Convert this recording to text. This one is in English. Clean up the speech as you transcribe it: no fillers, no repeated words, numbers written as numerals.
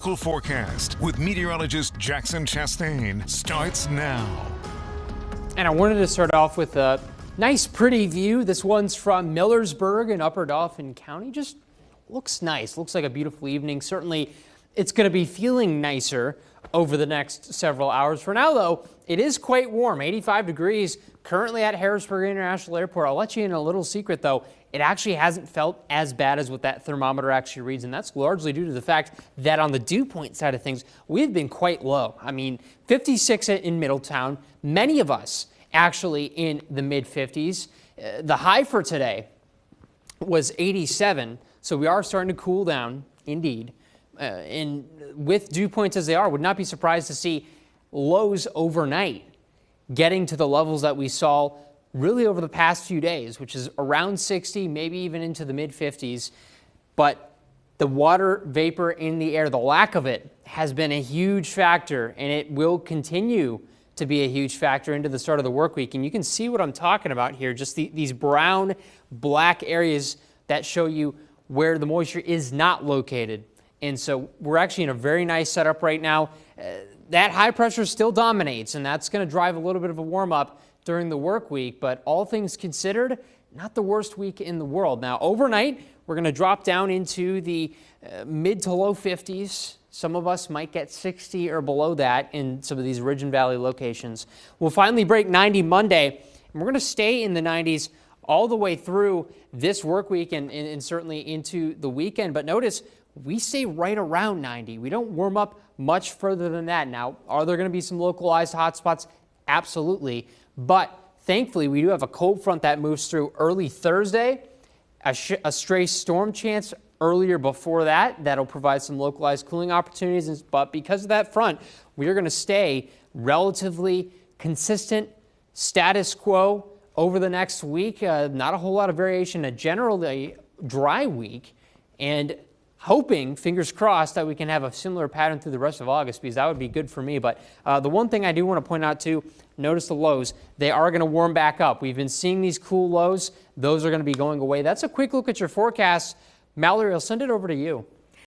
Local forecast with meteorologist Jackson Chastain starts now. And I wanted to start off with a nice, pretty view. This one's from Millersburg in Upper Dauphin County. Just looks nice. Looks like a beautiful evening. Certainly, it's going to be feeling nicer over the next several hours. For now, though, it is quite warm, 85 degrees currently at Harrisburg International Airport. I'll let you in a little secret, though. It actually hasn't felt as bad as what that thermometer actually reads, and that's largely due to the fact that on the dew point side of things, we've been quite low. I mean, 56 in Middletown, many of us actually in the mid-50s. The high for today was 87, so we are starting to cool down, indeed. And with dew points as they are, would not be surprised to see lows overnight getting to the levels that we saw really over the past few days, which is around 60, maybe even into the mid-50s. But the water vapor in the air, the lack of it, has been a huge factor, and it will continue to be a huge factor into the start of the work week. And you can see what I'm talking about here, just these brown, black areas that show you where the moisture is not located. And so we're actually in a very nice setup right now. That high pressure still dominates, and that's going to drive a little bit of a warm-up during the work week, but all things considered, not the worst week in the world. Now, overnight, we're going to drop down into the mid to low 50s. Some of us might get 60 or below that in some of these Ridge and Valley locations. We'll finally break 90 Monday, and we're going to stay in the 90s all the way through this work week and certainly into the weekend. But notice, we stay right around 90. We don't warm up much further than that. Now, are there going to be some localized hot spots? Absolutely. But thankfully, we do have a cold front that moves through early Thursday, a stray storm chance earlier before that. That'll provide some localized cooling opportunities. But because of that front, we are going to stay relatively consistent, status quo over the next week. Not a whole lot of variation, a generally dry week, and hoping, fingers crossed, that we can have a similar pattern through the rest of August, because that would be good for me. But the one thing I do want to point out too, notice the lows. They are going to warm back up. We've been seeing these cool lows. Those are going to be going away. That's a quick look at your forecast. Mallory, I'll send it over to you.